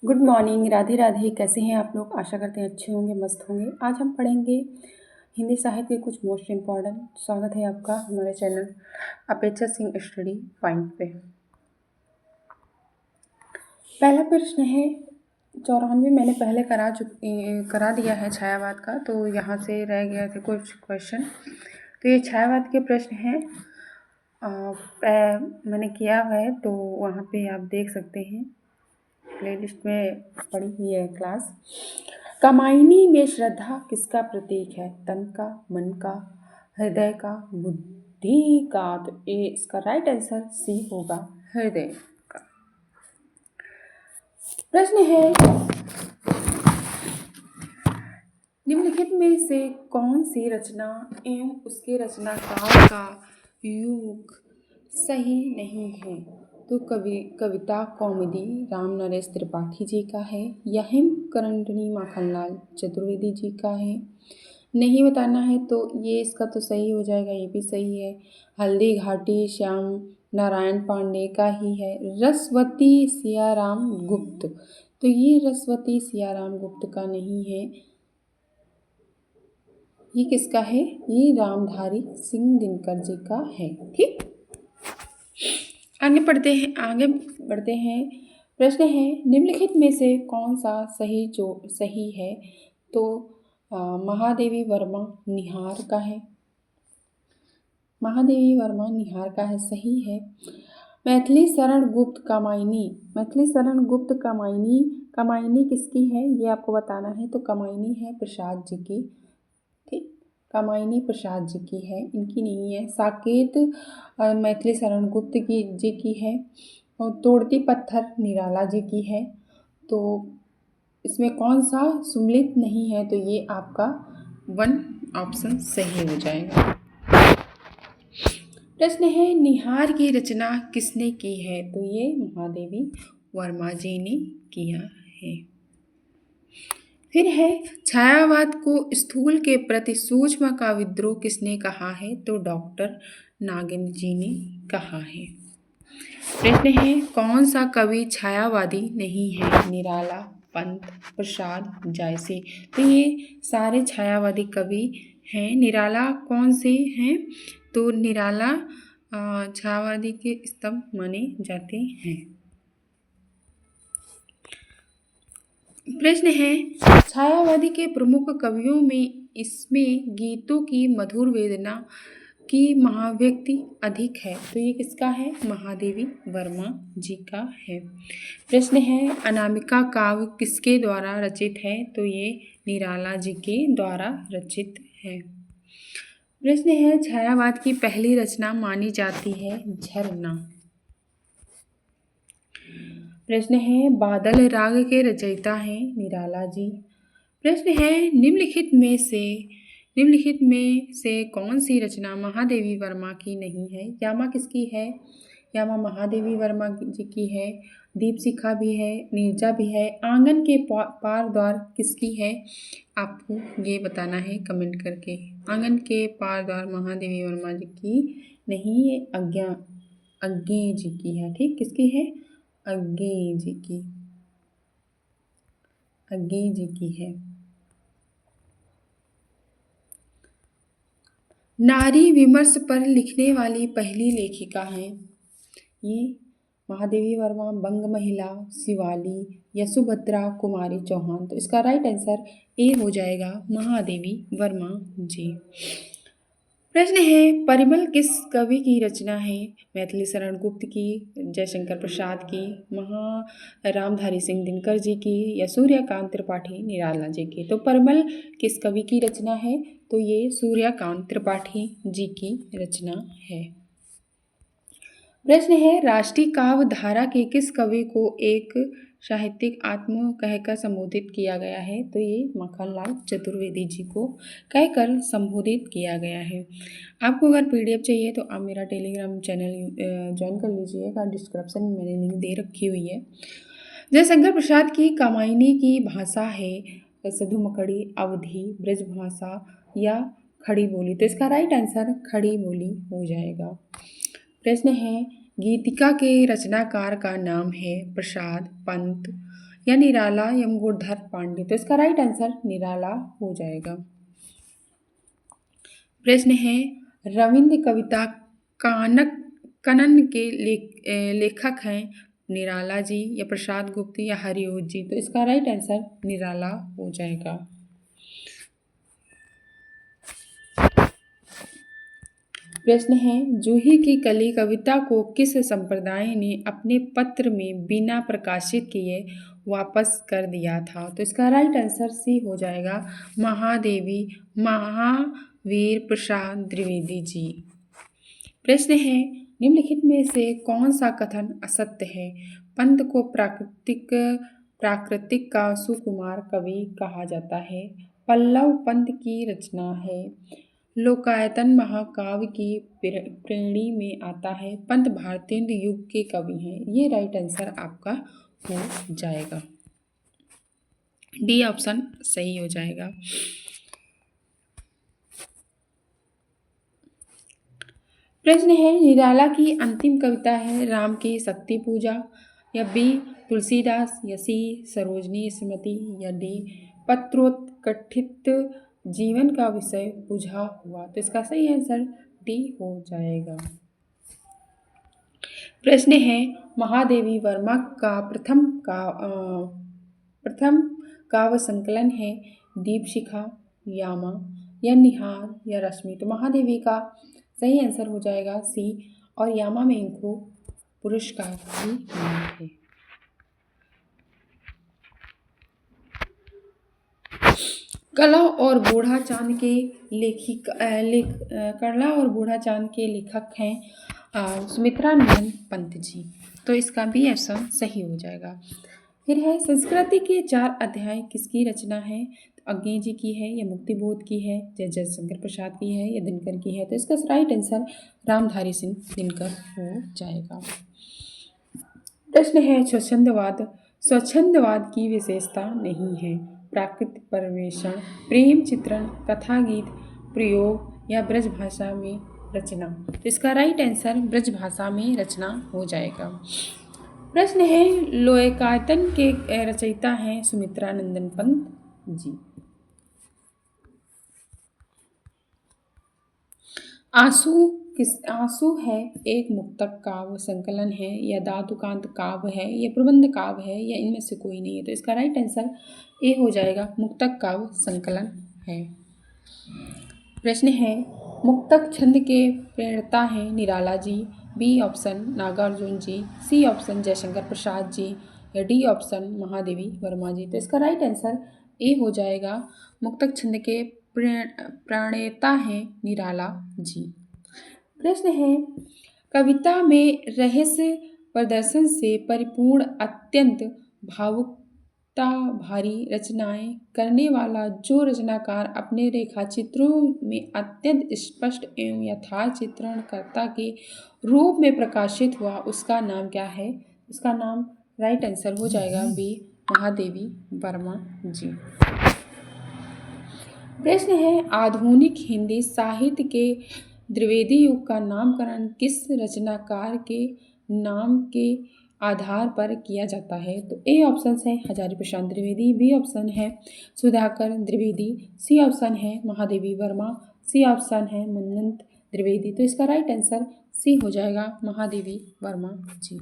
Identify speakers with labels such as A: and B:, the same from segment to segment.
A: Good morning, Radhe Radhe. कैसे हैं आप लोग? आशा करते हैं अच्छे होंगे, मस्त होंगे। आज हम पढ़ेंगे हिंदी साहित्य के कुछ मोस्ट इम्पॉर्टेंट। स्वागत है आपका हमारे चैनल अपेक्षा सिंह स्टडी पॉइंट पे। पहला प्रश्न है 94। मैंने पहले करा दिया है छायावाद का, तो यहाँ से रह गए थे कुछ क्वेश्चन। तो ये छायावाद के प्रश्न हैं, मैंने किया है, तो वहाँ पे आप देख सकते हैं, प्लेलिस्ट में पड़ी हुई है क्लास। कामायनी में श्रद्धा किसका प्रतीक है? तन का, मन का, हृदय का, बुद्धि का? तो ए इसका राइट आंसर सी होगा, हृदय का। प्रश्न है, निम्नलिखित में से कौन सी रचना एवं उसके रचनाकार का युग सही नहीं है? तो कविता कौमुदी राम नरेश त्रिपाठी जी का है, या हेमकरंडनी माखनलाल चतुर्वेदी जी का है? नहीं बताना है तो ये इसका तो सही हो जाएगा, ये भी सही है। हल्दी घाटी श्याम नारायण पांडे का ही है। रसवती सियाराम गुप्त, तो ये रसवती सियाराम गुप्त का नहीं है। ये किसका है? ये रामधारी सिंह दिनकर जी का है। ठीक, आगे बढ़ते हैं। प्रश्न है, निम्नलिखित में से कौन सा सही है? तो महादेवी वर्मा निहार का है। महादेवी वर्मा निहार का है, सही है। मैथिली शरण गुप्त कामायनी किसकी है? ये आपको बताना है। तो कामायनी है प्रसाद जी की। ठीक, कामायनी प्रसाद जी की है, इनकी नहीं है। साकेत मैथिली शरण गुप्त जी की है, और तोड़ती पत्थर निराला जी की है। तो इसमें कौन सा सुमिलित नहीं है? तो ये आपका 1 ऑप्शन सही हो जाएगा। प्रश्न है, निहार की रचना किसने की है? तो ये महादेवी वर्मा जी ने किया है। फिर है, छायावाद को स्थूल के प्रति सूक्ष्म का विद्रोह किसने कहा है? तो डॉक्टर नागेंद्र जी ने कहा है। प्रश्न है, कौन सा कवि छायावादी नहीं है? निराला, पंत, प्रसाद, जायसी? तो ये सारे छायावादी कवि हैं। निराला कौन से हैं? तो निराला छायावादी के स्तंभ माने जाते हैं। प्रश्न है, छायावादी के प्रमुख कवियों में इसमें गीतों की मधुर वेदना की महाव्यक्ति अधिक है। तो ये किसका है? महादेवी वर्मा जी का है। प्रश्न है, अनामिका काव्य किसके द्वारा रचित है? तो ये निराला जी के द्वारा रचित है। प्रश्न है, छायावाद की पहली रचना मानी जाती है झरना। प्रश्न है, बादल राग के रचयिता हैं निराला जी। प्रश्न है, निम्नलिखित में से कौन सी रचना महादेवी वर्मा की नहीं है? यामा किसकी है? यामा महादेवी वर्मा जी की है। दीपशिखा भी है, नीरजा भी है। आंगन के पार द्वार किसकी है? आपको ये बताना है कमेंट करके। आंगन के पार द्वार महादेवी वर्मा जी की नहीं, ये अज्ञे जी की है। ठीक, किसकी है? अज्ञे जी की है। नारी विमर्श पर लिखने वाली पहली लेखिका हैं ये महादेवी वर्मा, बंग महिला, शिवाली या सुभद्रा कुमारी चौहान? तो इसका राइट आंसर ए हो जाएगा, महादेवी वर्मा जी। प्रश्न है, परिमल किस कवि की रचना है? मैथिली शरण गुप्त की, जयशंकर प्रसाद की, रामधारी सिंह दिनकर जी की, या सूर्यकांत त्रिपाठी निराला जी की? तो परिमल किस कवि की रचना है? तो ये सूर्यकांत त्रिपाठी जी की रचना है। प्रश्न है, राष्ट्रीय काव्य धारा के किस कवि को एक साहित्यिक आत्मा कहकर संबोधित किया गया है? तो ये माखनलाल चतुर्वेदी जी को कहकर संबोधित किया गया है। आपको अगर PDF चाहिए तो आप मेरा टेलीग्राम चैनल ज्वाइन कर लीजिएगा, डिस्क्रिप्शन में मैंने लिंक दे रखी हुई है। जयशंकर प्रसाद की कामायनी की भाषा है सधुमकड़ी, अवधी, ब्रजभाषा या खड़ी बोली? तो इसका राइट आंसर खड़ी बोली हो जाएगा। प्रश्न है, गीतिका के रचनाकार का नाम है प्रसाद, पंत या निराला यमगुणधर पांडे। तो इसका राइट आंसर निराला हो जाएगा। प्रश्न है रविंद्र कविता कनन के लेखक हैं निराला जी या प्रसाद गुप्त या हरिओत जी। तो इसका राइट आंसर निराला हो जाएगा। प्रश्न है जूही की कली कविता को किस संप्रदाय ने अपने पत्र में बिना प्रकाशित किए वापस कर दिया था। तो इसका राइट आंसर सी हो जाएगा महादेवी महावीर प्रसाद द्विवेदी जी। प्रश्न है निम्नलिखित में से कौन सा कथन असत्य है। पंत को प्राकृतिक का सुकुमार कवि कहा जाता है। पल्लव पंत की रचना है। लोकायतन महाकाव्य की प्रेणी में आता है। पंत भारतेंद्र युग के कवि हैं। ये राइट आंसर आपका हो जाएगा। डी ऑप्शन सही हो जाएगा। प्रश्न है निराला की अंतिम कविता है राम की शक्ति पूजा या बी तुलसीदास या सी सरोजनी स्मृति या डी पत्रोत्कथित जीवन का विषय बुझा हुआ। तो इसका सही आंसर डी हो जाएगा। प्रश्न है महादेवी वर्मा का प्रथम काव्य संकलन है दीपशिखा यामा या निहार या रश्मि। तो महादेवी का सही आंसर हो जाएगा सी और यामा में इनको पुरस्कार भी मिला है। कला और बूढ़ा चांद के कला और बूढ़ा चांद के लेखक हैं सुमित्रा नंदन पंत जी। तो इसका भी ऑप्शन सही हो जाएगा। फिर है संस्कृति के 4 अध्याय किसकी रचना है। तो अज्ञे जी की है या मुक्तिबोध की है या जयशंकर प्रसाद की है या दिनकर की है। तो इसका राइट आंसर रामधारी सिंह दिनकर हो जाएगा। प्रश्न है स्वच्छंदवाद की विशेषता नहीं है। प्राकृतिक परिवेशन प्रेम चित्रण कथा गीत प्रयोग या ब्रज भाषा में रचना। तो इसका राइट आंसर ब्रज भाषा में रचना हो जाएगा। प्रश्न है लोकायतन के रचयिता हैं सुमित्रा नंदन पंत जी। आंसू है एक मुक्तक काव्य संकलन है या धातुकांत काव्य है या प्रबंध काव्य है या इनमें से कोई नहीं है। तो इसका राइट आंसर ए हो जाएगा मुक्तक काव्य संकलन है। प्रश्न है मुक्तक छंद के प्रणेता हैं निराला जी। बी ऑप्शन नागार्जुन जी सी ऑप्शन जयशंकर प्रसाद जी या डी ऑप्शन महादेवी वर्मा जी। तो इसका राइट आंसर ए हो जाएगा मुक्तक छंद के प्रणेता हैं निराला जी। प्रश्न है कविता में रहस्य प्रदर्शन से परिपूर्ण अत्यंत भावुकता भारी रचनाएं करने वाला जो रचनाकार अपने रेखाचित्रों में अत्यंत स्पष्ट एवं यथार्थ चित्रणकर्ता के रूप में प्रकाशित हुआ उसका नाम क्या है। इसका नाम राइट आंसर हो जाएगा बी महादेवी वर्मा जी। प्रश्न है आधुनिक हिंदी साहित्य के द्विवेदी युग का नामकरण किस रचनाकार के नाम के आधार पर किया जाता है। तो ए ऑप्शन है हजारी प्रसाद द्विवेदी बी ऑप्शन है सुधाकर द्विवेदी सी ऑप्शन है महादेवी वर्मा सी ऑप्शन है मनंत द्विवेदी। तो इसका राइट आंसर सी हो जाएगा महादेवी वर्मा जी।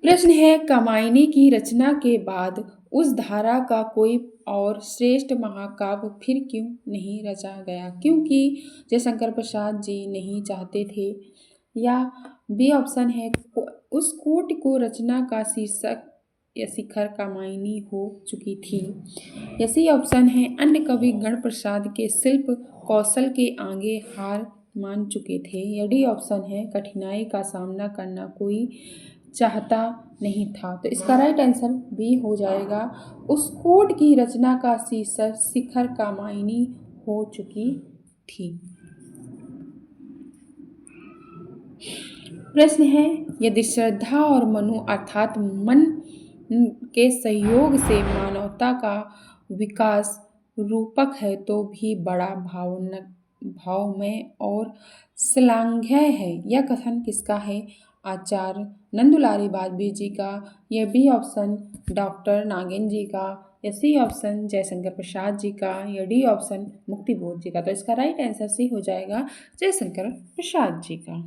A: प्रश्न है कामायनी की रचना के बाद उस धारा का कोई और श्रेष्ठ महाकाव्य फिर क्यों नहीं रचा गया। क्योंकि जयशंकर प्रसाद जी नहीं चाहते थे या बी ऑप्शन है उस कोट को रचना का शीर्षक या शिखर कामायनी हो चुकी थी या सी ऑप्शन है अन्य कवि गण प्रसाद के शिल्प कौशल के आगे हार मान चुके थे या डी ऑप्शन है कठिनाई का सामना करना कोई चाहता नहीं था। तो इसका राइट आंसर बी हो जाएगा उस कोट की रचना का शीर्षक शिखर कामायनी हो चुकी थी। प्रश्न है यदि श्रद्धा और मनु अर्थात मन के सहयोग से मानवता का विकास रूपक है तो भी बड़ा भावमय और श्लाघ्य है। यह कथन किसका है? आचार्य नंदुलारी वाजपेयी जी का, या बी ऑप्शन डॉक्टर नागेंद्र जी का, या सी ऑप्शन जयशंकर प्रसाद जी का, या डी ऑप्शन मुक्तिबोध जी का। तो इसका राइट आंसर सी हो जाएगा जयशंकर प्रसाद जी का।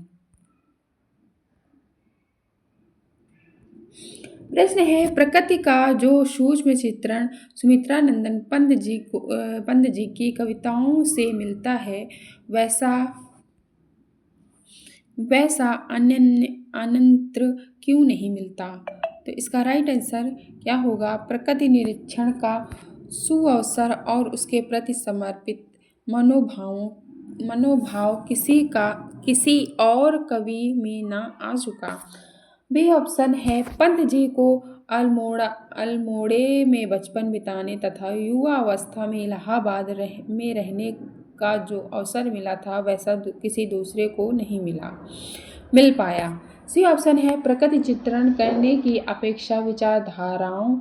A: प्रश्न है, प्रकृति का जो सूक्ष्म चित्रण सुमित्रा नंदन पंत जी की कविताओं से मिलता है वैसा अन्यत्र क्यों नहीं मिलता? तो इसका राइट आंसर क्या होगा? प्रकृति निरीक्षण का सुअवसर और उसके प्रति समर्पित मनोभाव किसी और कवि में न आ चुका। बी ऑप्शन है, पंत जी को अल्मोड़े में बचपन बिताने तथा युवा अवस्था में इलाहाबाद में रहने का जो अवसर मिला था वैसा किसी दूसरे को नहीं मिल पाया। सी ऑप्शन है, प्रकृति चित्रण करने की अपेक्षा विचारधाराओं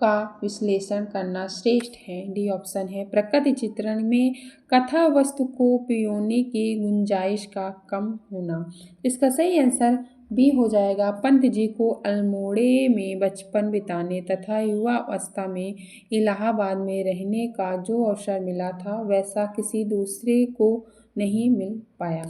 A: का विश्लेषण करना श्रेष्ठ है। डी ऑप्शन है, प्रकृति चित्रण में कथा वस्तु को पियोने की गुंजाइश का कम होना। इसका सही आंसर बी हो जाएगा, पंत जी को अल्मोड़े में बचपन बिताने तथा युवा अवस्था में इलाहाबाद में रहने का जो अवसर मिला था वैसा किसी दूसरे को नहीं मिल पाया।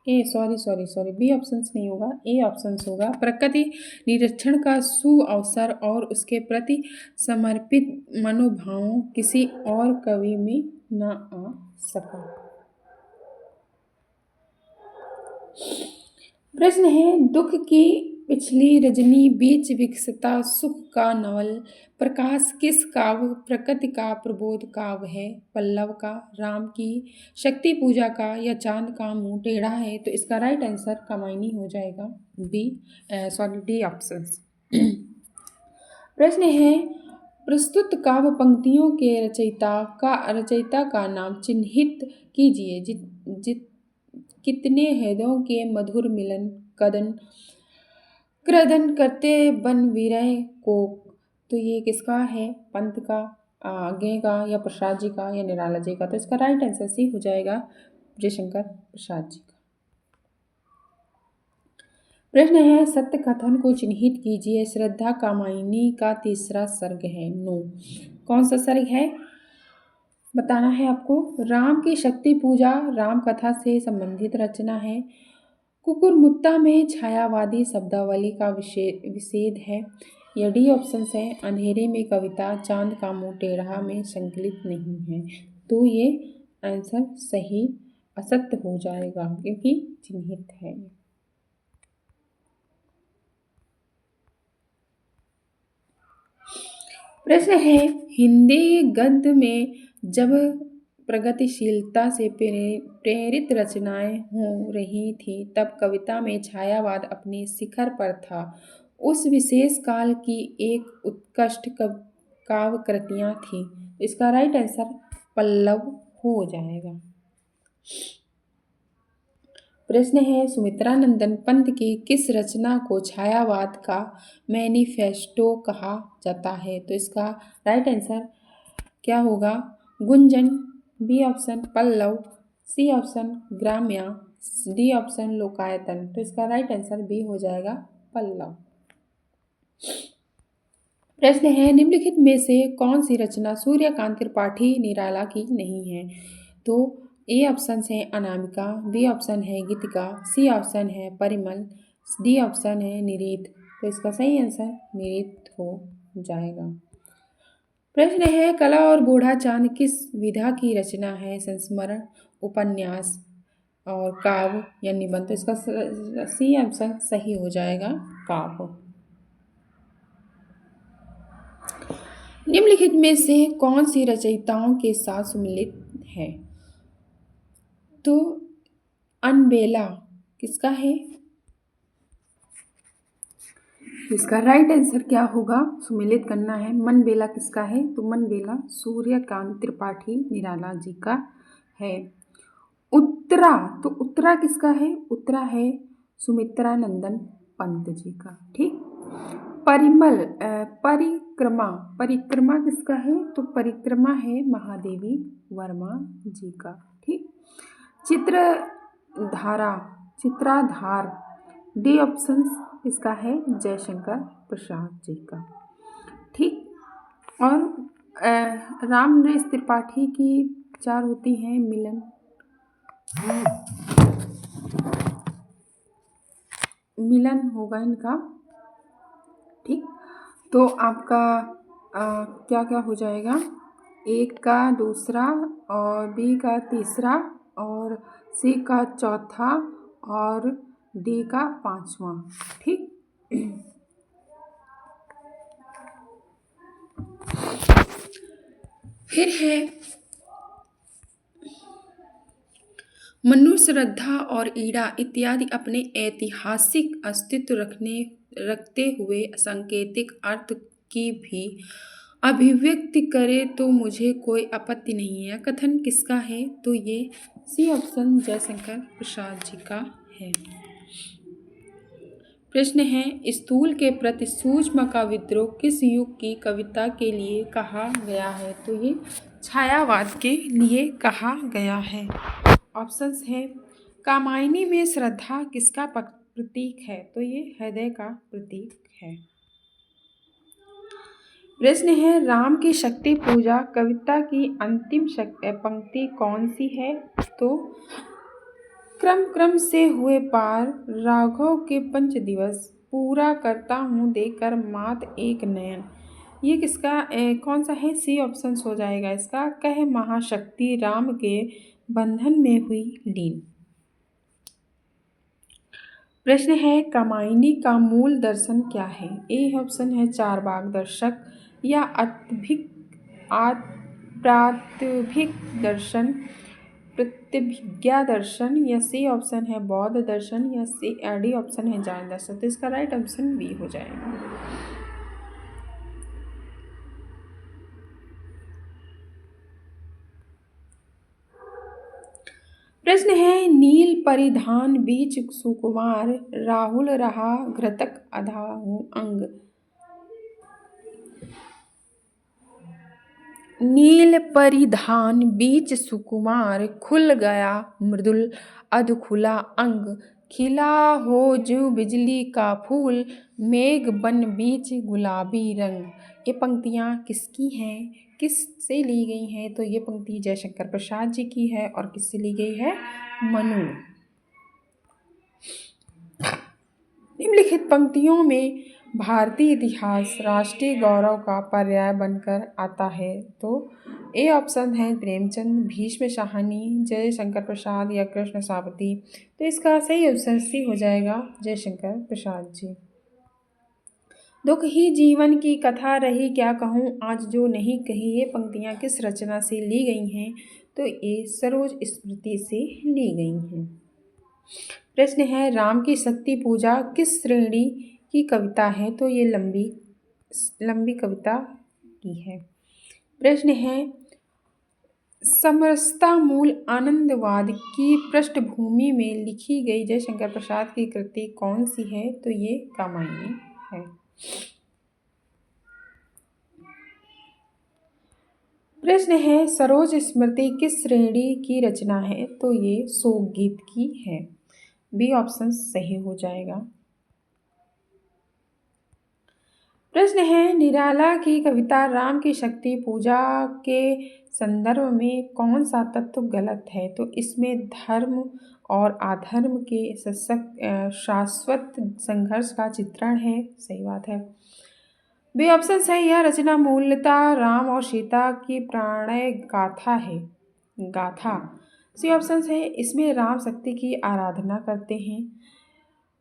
A: सॉरी बी ऑप्शन नहीं होगा, ए ऑप्शन होगा, प्रकृति निरीक्षण का सुअवसर और उसके प्रति समर्पित मनोभाव किसी और कवि में न आ सका। प्रश्न है, दुख की पिछली रजनी बीच विकसता सुख का नवल प्रकाश किस काव्य प्रकृति का प्रबोध काव्य है? पल्लव का, राम की शक्ति पूजा का, या चांद का मुंह टेढ़ा है? तो इसका राइट आंसर कामायनी हो जाएगा डी ऑप्शन। प्रश्न है, प्रस्तुत काव्य पंक्तियों के रचयिता का नाम चिन्हित कीजिए। कितने हृदयों के मधुर मिलन क्रदन करते बन विरह को। तो ये किसका है? पंत का, आगे का, या प्रसाद जी का, या निराला जी का। तो इसका राइट आंसर सी हो जाएगा जयशंकर प्रसाद जी का। प्रश्न है, सत्य कथन को चिन्हित कीजिए। श्रद्धा कामायनी का तीसरा सर्ग है। नो, कौन सा सर्ग है बताना है आपको। राम की शक्ति पूजा राम कथा से संबंधित रचना है। कुकुरमुत्ता में छायावादी शब्दावली का विषेद है। या डी ऑप्शन है, अंधेरे में कविता चांद का मुंह टेढ़ा में संकलित नहीं है। तो ये आंसर सही असत्य हो जाएगा क्योंकि चिन्हित है। प्रश्न है, हिंदी गद्य में जब प्रगतिशीलता से प्रेरित रचनाएं हो रही थी तब कविता में छायावाद अपने शिखर पर था। उस विशेष काल की एक उत्कृष्ट काव्य कृतियां थी। इसका राइट आंसर पल्लव हो जाएगा। प्रश्न है, सुमित्रा नंदन पंत की किस रचना को छायावाद का मैनिफेस्टो कहा जाता है? तो इसका राइट आंसर क्या होगा? Gunjan, B option Pallav, C option Gramya, D option Lokayatan. तो इसका राइट आंसर बी हो जाएगा पल्लव। प्रश्न है, निम्नलिखित में से कौन सी रचना सूर्यकांत त्रिपाठी निराला की नहीं है? तो ए ऑप्शन है अनामिका, बी ऑप्शन है गीतिका, सी ऑप्शन है परिमल, डी ऑप्शन है निरीथ। तो इसका सही आंसर निरीथ हो जाएगा। प्रश्न है, कला और बूढ़ा चांद किस विधा की रचना है? संस्मरण, उपन्यास और काव्य या निबंध। तो इसका सी ऑप्शन सही हो जाएगा काव्य। निम्नलिखित में से कौन सी रचयिताओं के साथ सम्मिलित है? तो अनबेला किसका है? इसका राइट आंसर क्या होगा? सुमिलित करना है। मनबेला किसका है? तो मनबेला सूर्यकांत त्रिपाठी निराला जी का है। उत्तरा, तो उत्तरा किसका है? उत्तरा है सुमित्रा नंदन पंत जी का। ठीक। परिमल, परिक्रमा किसका है? तो परिक्रमा है महादेवी वर्मा जी का। ठीक। चित्रधारा, चित्राधार। डी ऑप्शन इसका है जयशंकर प्रसाद जी का। ठीक। और राम नरेश त्रिपाठी की चार होती हैं मिलन, मिलन होगा इनका। ठीक। तो आपका क्या क्या हो जाएगा, एक का दूसरा और बी का तीसरा और सी का चौथा और डी का पांचवा। ठीक। फिर है मनु, श्रद्धा और ईड़ा इत्यादि अपने ऐतिहासिक अस्तित्व रखते हुए सांकेतिक अर्थ की भी अभिव्यक्ति करे तो मुझे कोई आपत्ति नहीं है। कथन किसका है, तो ये सी ऑप्शन जयशंकर प्रसाद जी का है। प्रश्न है, स्थूल के प्रति सूक्ष्म का विद्रोह किस युग की कविता के लिए कहा गया है, तो ये छायावाद के लिए कहा गया है। ऑप्शंस है, कामायनी में श्रद्धा किसका प्रतीक है, तो ये हृदय का प्रतीक है। प्रश्न है, राम की शक्ति पूजा कविता की अंतिम पंक्ति कौन सी है, तो क्रम क्रम से हुए पार राघव के पंच दिवस पूरा करता हूँ देकर मात एक नयन। ये किसका कौन सा है, सी ऑप्शन हो जाएगा इसका। कह महाशक्ति राम के बंधन में हुई लीन। प्रश्न है, कामायनी का मूल दर्शन क्या है, ए ऑप्शन है चारबाग दर्शक या प्रात्यभिक दर्शन, प्रतिभिज्ञा दर्शन या सी ऑप्शन है बौद्ध दर्शन या डी ऑप्शन है जैन दर्शन। तो इसका राइट ऑप्शन बी हो जाएगा। प्रश्न है, नील परिधान बीच सुकुमार राहुल रहा घृतक अधाहु अंग। नील परिधान बीच सुकुमार खुल गया मृदुल अधखुला अंग, खिला हो जो बिजली का फूल मेघ बन बीच गुलाबी रंग। ये पंक्तियाँ किसकी हैं, किस से ली गई हैं, तो ये पंक्ति जयशंकर प्रसाद जी की है और किससे ली गई है, मनु। निम्नलिखित पंक्तियों में भारतीय इतिहास राष्ट्रीय गौरव का पर्याय बनकर आता है, तो ए ऑप्शन है प्रेमचंद, भीष्म शाहनी, जयशंकर प्रसाद या कृष्ण सावती। तो इसका सही ऑप्शन सी हो जाएगा जयशंकर प्रसाद जी। दुख ही जीवन की कथा रही क्या कहूँ आज जो नहीं कही, ये पंक्तियाँ किस रचना से ली गई हैं, तो ये सरोज स्मृति से ली गई हैं। प्रश्न है, राम की शक्ति पूजा किस श्रेणी की कविता है, तो ये लंबी कविता की है। प्रश्न है, समरसता मूल आनंदवाद की पृष्ठभूमि में लिखी गई जयशंकर प्रसाद की कृति कौन सी है, तो ये कामायनी है। प्रश्न है, सरोज स्मृति किस श्रेणी की रचना है, तो ये शोक गीत की है। बी ऑप्शन सही हो जाएगा। प्रश्न है, निराला की कविता राम की शक्ति पूजा के संदर्भ में कौन सा तत्व गलत है, तो इसमें धर्म और अधर्म के शाश्वत संघर्ष का चित्रण है। सही बात है। बी ऑप्शन सही, यह रचना मूलतः राम और सीता की प्रणय गाथा है। सी ऑप्शन है, इसमें राम शक्ति की आराधना करते हैं।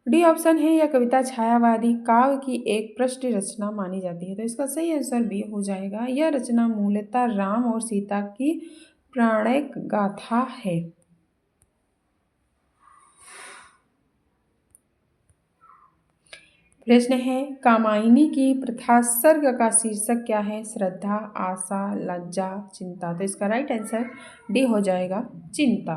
A: डी ऑप्शन है, यह कविता छायावादी काव्य की एक पृष्ठ रचना मानी जाती है। तो इसका सही आंसर बी हो जाएगा, यह रचना मूलतः राम और सीता की प्रणय गाथा है। प्रश्न है, कामायनी की प्रथा सर्ग का शीर्षक क्या है, श्रद्धा, आशा, लज्जा, चिंता। तो इसका राइट आंसर डी हो जाएगा चिंता।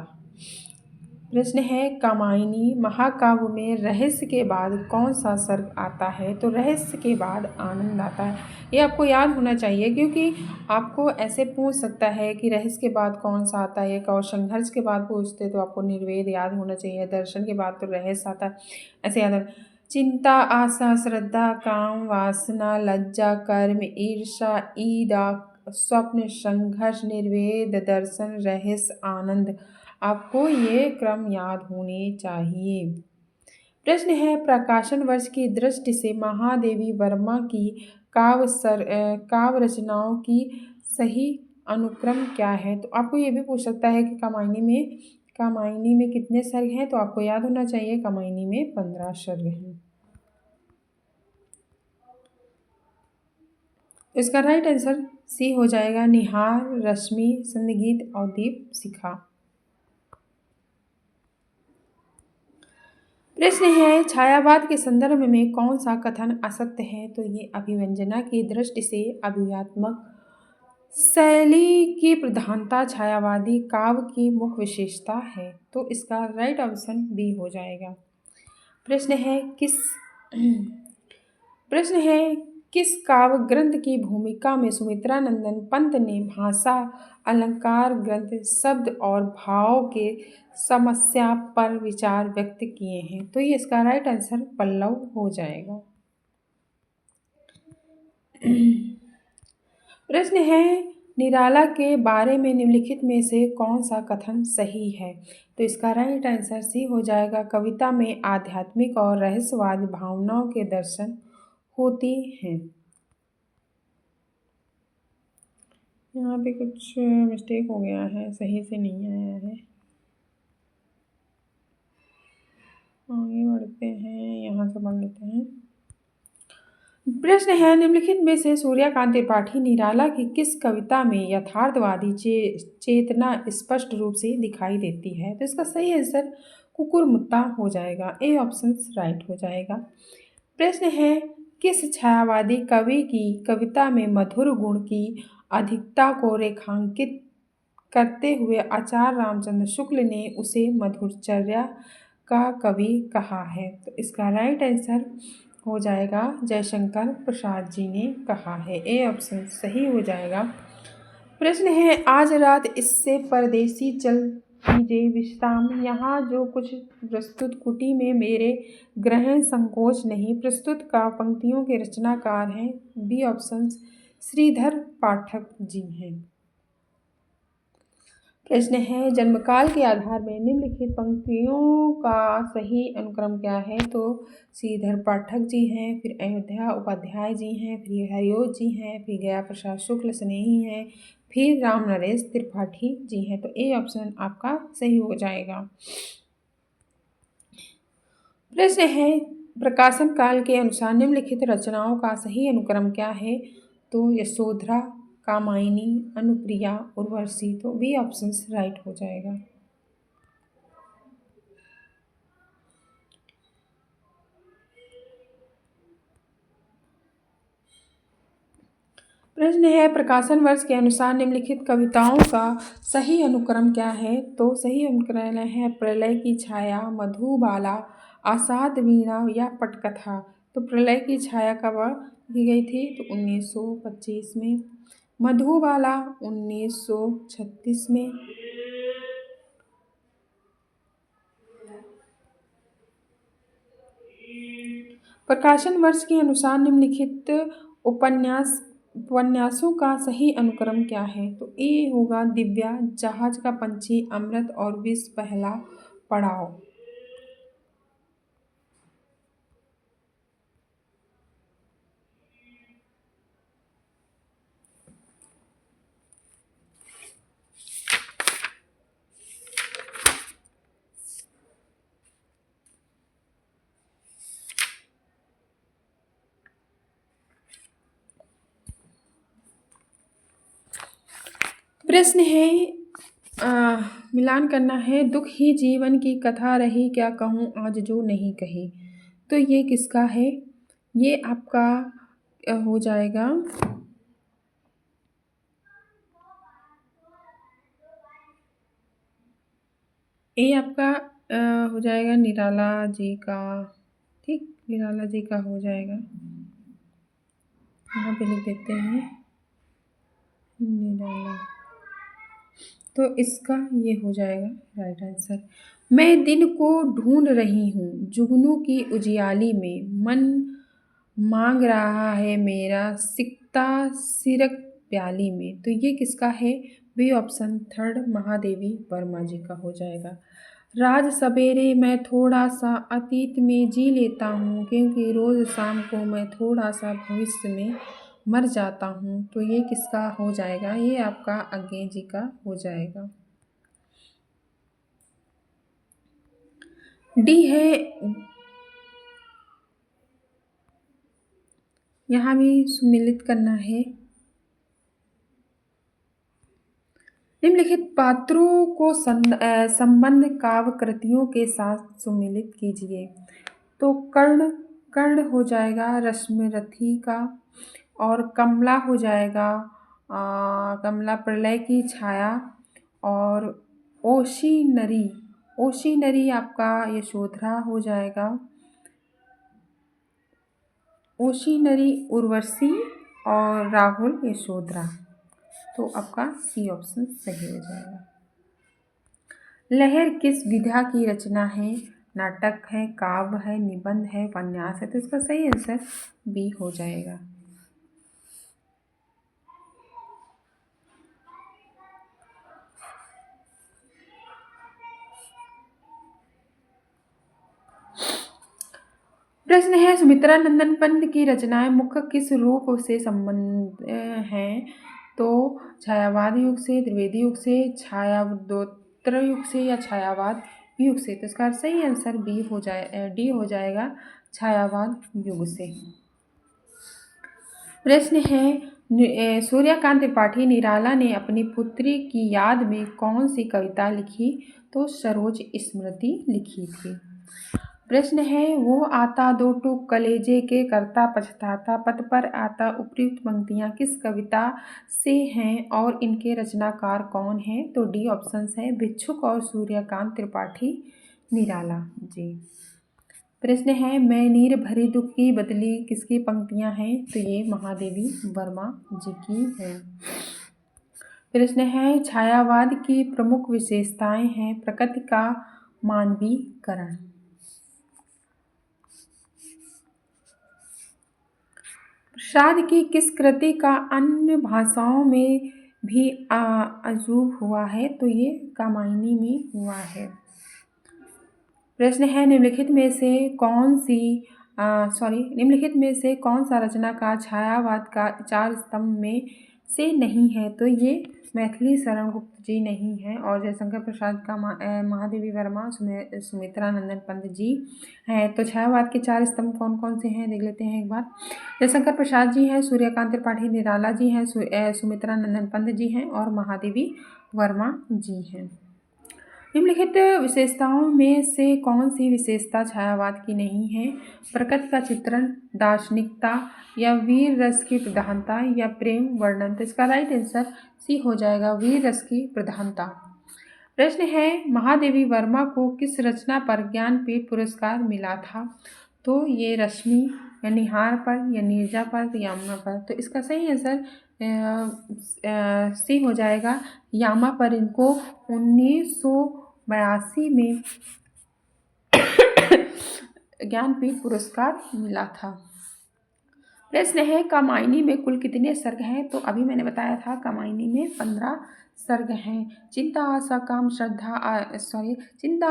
A: प्रश्न है कामायनी महाकाव्य में रहस्य के बाद कौन सा सर्ग आता है? तो रहस्य के बाद आनंद आता है। ये आपको याद होना चाहिए क्योंकि आपको ऐसे पूछ सकता है कि रहस्य के बाद कौन सा आता है, और संघर्ष के बाद पूछते तो आपको निर्वेद याद होना चाहिए, दर्शन के बाद तो रहस्य आता है, ऐसे याद है। चिंता, आशा, श्रद्धा, काम, वासना, लज्जा, कर्म, ईर्षा, ईदा, स्वप्न, संघर्ष, निर्वेद, दर्शन, रहस्य, आनंद। आपको ये क्रम याद होने चाहिए। प्रश्न है प्रकाशन वर्ष की दृष्टि से महादेवी वर्मा की काव्य रचनाओं की सही अनुक्रम क्या है? तो आपको ये भी पूछ सकता है कि कामायनी में कितने सर्ग हैं? तो आपको याद होना चाहिए कामायनी में 15 सर्ग हैं। इसका राइट आंसर सी हो जाएगा, निहार, रश्मि, संगीत और दीप शिखा। प्रश्न है छायावाद के संदर्भ में कौन सा कथन असत्य है? तो ये अभिव्यंजना की दृष्टि से अभिव्यंजनात्मक शैली की प्रधानता छायावादी काव्य की मुख्य विशेषता है। तो इसका राइट ऑप्शन बी हो जाएगा। प्रश्न है किस काव्य ग्रंथ की भूमिका में सुमित्रा नंदन पंत ने भाषा अलंकार ग्रंथ शब्द और भाव के समस्या पर विचार व्यक्त किए हैं? तो ये इसका राइट आंसर पल्लव हो जाएगा। प्रश्न है निराला के बारे में निम्नलिखित में से कौन सा कथन सही है? तो इसका राइट आंसर सी हो जाएगा, कविता में आध्यात्मिक और रहस्यवादी भावनाओं के दर्शन होती हैं। यहाँ पे कुछ मिस्टेक हो गया है, सही से नहीं आया है। आगे बढ़ते हैं, यहाँ से पढ़ लेते हैं। प्रश्न है निम्नलिखित में से सूर्यकांत त्रिपाठी निराला की किस कविता में यथार्थवादी चेतना स्पष्ट रूप से दिखाई देती है? तो इसका सही आंसर कुकुरमुत्ता हो जाएगा, ए ऑप्शन राइट हो जाएगा। प्रश्न है किस छायावादी कवि की कविता में मधुर गुण की अधिकता को रेखांकित करते हुए आचार्य रामचंद्र शुक्ल ने उसे मधुरचर्या का कवि कहा है? तो इसका राइट आंसर हो जाएगा जयशंकर प्रसाद जी ने कहा है, ए ऑप्शन सही हो जाएगा। प्रश्न है आज रात इससे परदेसी चल कीजिए विश्राम, यहाँ जो कुछ प्रस्तुत कुटी में मेरे ग्रहण संकोच नहीं। प्रस्तुत का पंक्तियों के रचनाकार हैं, बी ऑप्शन श्रीधर पाठक जी हैं। प्रश्न है जन्मकाल के आधार में निम्नलिखित पंक्तियों का सही अनुक्रम क्या है? तो श्रीधर पाठक जी हैं, फिर अयोध्या उपाध्याय जी हैं, फिर हरिओज जी हैं, फिर गया प्रसाद शुक्ल स्नेही हैं, फिर राम नरेश त्रिपाठी जी हैं। तो ए ऑप्शन आपका सही हो जाएगा। प्रश्न है प्रकाशन काल के अनुसार निम्नलिखित रचनाओं का सही अनुक्रम क्या है? तो यशोधरा, कामायनी, अनुप्रिया, उर्वशी। तो बी ऑप्शन राइट हो जाएगा। प्रश्न है प्रकाशन वर्ष के अनुसार निम्नलिखित कविताओं का सही अनुक्रम क्या है? तो सही अनुक्रम है प्रलय की छाया, मधुबाला, आषाढ़ वीणा या पटकथा। तो प्रलय की छाया कब की गई थी? तो 1925 में। मधुबाला 1936 में। प्रकाशन वर्ष के अनुसार निम्नलिखित उपन्यासों का सही अनुक्रम क्या है? तो ए होगा दिव्या, जहाज का पंछी, अमृत और विष पहला पड़ाव। प्रश्न है मिलान करना है, दुख ही जीवन की कथा रही, क्या कहूँ आज जो नहीं कही। तो ये किसका है? ये आपका हो जाएगा ये आपका हो जाएगा निराला जी का। ठीक, निराला जी का हो जाएगा। यहाँ पे लिख देते हैं निराला। तो इसका ये हो जाएगा राइट आंसर। मैं दिन को ढूंढ रही हूँ जुगनू की उजियाली में, मन मांग रहा है मेरा सिकता सिरक प्याली में। तो ये किसका है? B option third Mahadevi Varma ji का हो जाएगा। राज सवेरे मैं थोड़ा सा अतीत में जी लेता हूँ, क्योंकि रोज़ शाम को मैं थोड़ा सा भविष्य में मर जाता हूँ। तो ये किसका हो जाएगा? ये आपका आज्ञे जी का हो जाएगा। डी है, यहाँ भी सुमिलित करना है। निम्नलिखित पात्रों को संबंध काव्य कृतियों के साथ सुमिलित कीजिए। तो कर्ण, कर्ण हो जाएगा रश्मिरथी का, और कमला हो जाएगा कमला प्रलय की छाया, और ओशी नरी, ओशी नरी आपका यशोधरा हो जाएगा। ओशी नरी उर्वशी और राहुल यशोधरा। तो आपका सी ऑप्शन सही हो जाएगा। लहर किस विधा की रचना है? नाटक है, काव्य है, निबंध है, उपन्यास है। तो इसका सही आंसर बी हो जाएगा। प्रश्न है, सुमित्रा नंदन पंत की रचनाएं मुख्य किस रूप से संबंध हैं? तो छायावाद युग से, त्रिवेदी युग से, छायावदोत्तर युग से, या छायावाद युग से। तो इसका सही आंसर बी हो जाए, डी हो जाएगा, छायावाद युग से। प्रश्न है, सूर्यकांत त्रिपाठी निराला ने अपनी पुत्री की याद में कौन सी कविता लिखी? तो सरोज स्मृति लिखी थी। प्रश्न है, वो आता दो टूक कलेजे के, करता पछताता पद पर आता। उपयुक्त पंक्तियाँ किस कविता से हैं और इनके रचनाकार कौन हैं? तो डी ऑप्शन है, भिक्षुक और सूर्यकांत त्रिपाठी निराला जी। प्रश्न है, मैं नीर भरी दुख की बदली किसकी पंक्तियाँ हैं? तो ये महादेवी वर्मा जी की हैं। प्रश्न है, छायावाद की प्रमुख विशेषताएं हैं? प्रकृति का मानवीकरण। प्रसाद की किस कृति का अन्य भाषाओं में भी अजूब हुआ है? तो ये कामायनी में हुआ है। प्रश्न है, निम्नलिखित में से कौन सा रचनाकार छायावाद का चार स्तंभ में से नहीं है? तो ये मैथिली शरण गुप्त जी नहीं है, और जयशंकर प्रसाद का महादेवी वर्मा, सुमित्रा नंदन पंत जी हैं। तो छायावाद के चार स्तंभ कौन कौन से हैं देख लेते हैं एक बार। जयशंकर प्रसाद जी हैं, सूर्यकांत त्रिपाठी निराला जी हैं, सुमित्रा नंदन पंत जी हैं, और महादेवी वर्मा जी हैं। निम्नलिखित विशेषताओं में से कौन सी विशेषता छायावाद की नहीं है? प्रकृति का चित्रण, दार्शनिकता, या वीर रस की प्रधानता, या प्रेम वर्णन। तो इसका राइट आंसर सी हो जाएगा, वीर रस की प्रधानता। प्रश्न है, महादेवी वर्मा को किस रचना पर ज्ञानपीठ पुरस्कार मिला था? तो ये रश्मि, या निहार पर, या नीरजा पर, या यमुना पर। तो इसका सही आंसर सी हो जाएगा, यामा पर इनको 1982 में ज्ञानपीठ पुरस्कार मिला था। प्रश्न है, कामायनी में कुल कितने सर्ग हैं? तो अभी मैंने बताया था कामायनी में 15 सर्ग हैं। चिंता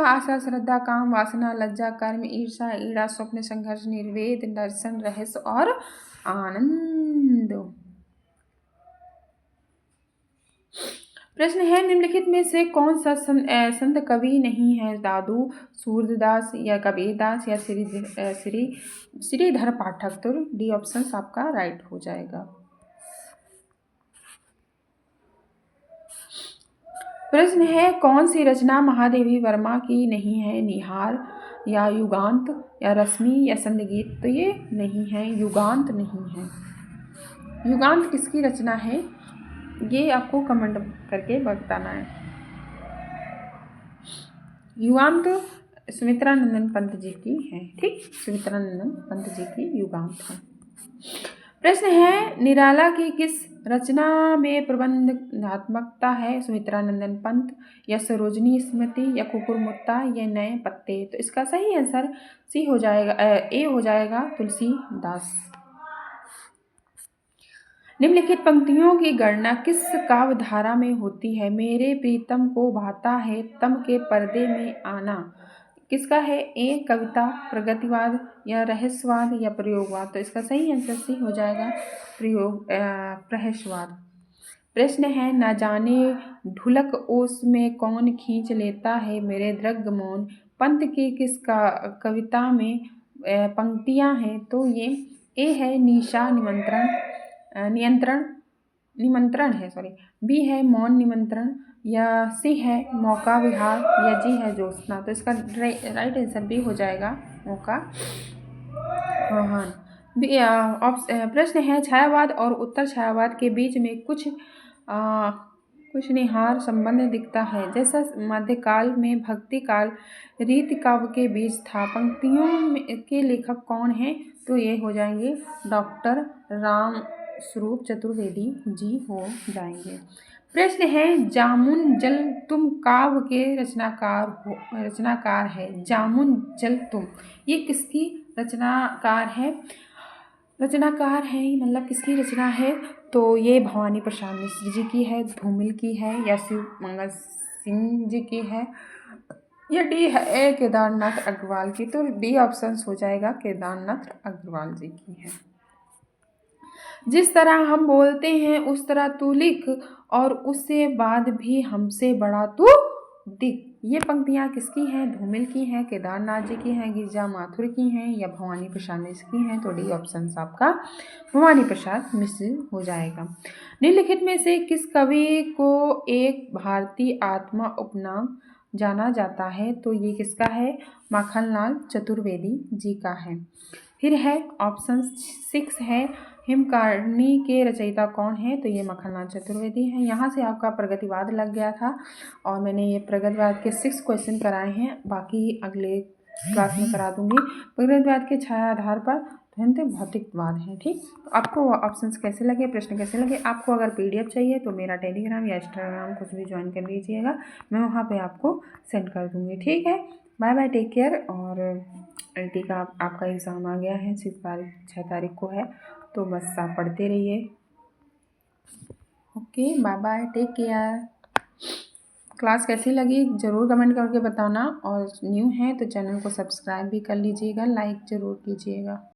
A: आशा श्रद्धा काम वासना लज्जा कर्म ईर्षा ईड़ा स्वप्न संघर्ष निर्वेद दर्शन रहस्य और आनंद। प्रश्न है, निम्नलिखित में से कौन सा संत कवि नहीं है? दादू, सूरदास, या कबीरदास, या श्रीधर पाठक। तो डी ऑप्शन आपका राइट हो जाएगा। प्रश्न है, कौन सी रचना महादेवी वर्मा की नहीं है? निहार, या युगांत, या रश्मि, या संगीत। तो ये नहीं है, युगांत नहीं है। युगांत किसकी रचना है ये आपको कमेंट करके बताना है। युगांत सुमित्रानंदन पंत जी की है। ठीक, सुमित्रानंदन पंत जी की युगांत है। प्रश्न है, निराला की किस रचना में प्रबंधात्मकता है? सुमित्रानंदन पंत या सरोजनी स्मृति या कुकुरमुत्ता या नए पत्ते? तो इसका सही आंसर सी हो जाएगा, ए हो जाएगा, तुलसीदास। निम्नलिखित पंक्तियों की गणना किस काव्यधारा में होती है? मेरे प्रीतम को भाता है तम के पर्दे में आना। किसका है? ए कविता, प्रगतिवाद या रहस्यवाद या प्रयोगवाद? तो इसका सही आंसर सी हो जाएगा, रहस्यवाद। प्रश्न है, न जाने ढुलक ओस में कौन खींच लेता है मेरे दृग मौन। पंत की किस कविता में पंक्तियां हैं? तो ये ए है निशा निमंत्रण है, सॉरी, बी है मौन निमंत्रण, या सी है मौका विहार, या जी है ज्योत्सना। तो इसका राइट आंसर बी हो जाएगा, मौका प्रश्न है, छायावाद और उत्तर छायावाद के बीच में कुछ निहार संबंध दिखता है, जैसा मध्यकाल में भक्ति काल रीति काव्य के बीच था। पंक्तियों के लेखक कौन हैं? तो ये हो जाएंगे डॉक्टर राम स्वरूप चतुर्वेदी जी हो जाएंगे। प्रश्न है, जामुन जल तुम काव्य के रचनाकार है। जामुन जल तुम, ये किसकी रचनाकार है? मतलब किसकी रचना है? तो ये भवानी प्रसाद मिश्र जी की है, धूमिल की है, या शिव मंगल सिंह जी की है, या डी है केदारनाथ अग्रवाल की। तो डी ऑप्शन हो जाएगा, केदारनाथ अग्रवाल जी की है। जिस तरह हम बोलते हैं उस तरह तू लिख, और उससे बाद भी हमसे बड़ा तू दिख। ये पंक्तियाँ किसकी हैं? धूमिल की हैं, केदारनाथ जी की हैं, गिरिजा माथुर की हैं, या भवानी प्रसाद मिश्र की हैं। तो डी ऑप्शन आपका भवानी प्रसाद मिश्र हो जाएगा। निम्नलिखित में से किस कवि को एक भारतीय आत्मा उपनाम जाना जाता है? तो ये किसका है? माखनलाल चतुर्वेदी जी का है। फिर है ऑप्शन 6 है, हिमकारिणी के रचयिता कौन है? तो ये माखनलाल चतुर्वेदी हैं। यहाँ से आपका प्रगतिवाद लग गया था, और मैंने ये प्रगतिवाद के 6 क्वेश्चन कराए हैं, बाकी अगले क्लास में करा दूंगी। प्रगतिवाद के छाया आधार पर भौतिकवाद है। ठीक, तो आपको ऑप्शंस कैसे लगे, प्रश्न कैसे लगे? आपको अगर PDF चाहिए तो मेरा टेलीग्राम या इंस्टाग्राम कुछ भी ज्वाइन कर लीजिएगा, मैं वहाँ पे आपको सेंड कर दूँगी। ठीक है, बाय बाय, टेक केयर। और LT का आपका एग्ज़ाम आ गया है, 6 तारीख को है, तो बस आप पढ़ते रहिए। Okay, bye bye, take care. Class कैसी लगी ज़रूर कमेंट करके बताना, और न्यू है तो चैनल को सब्सक्राइब भी कर लीजिएगा, लाइक ज़रूर कीजिएगा।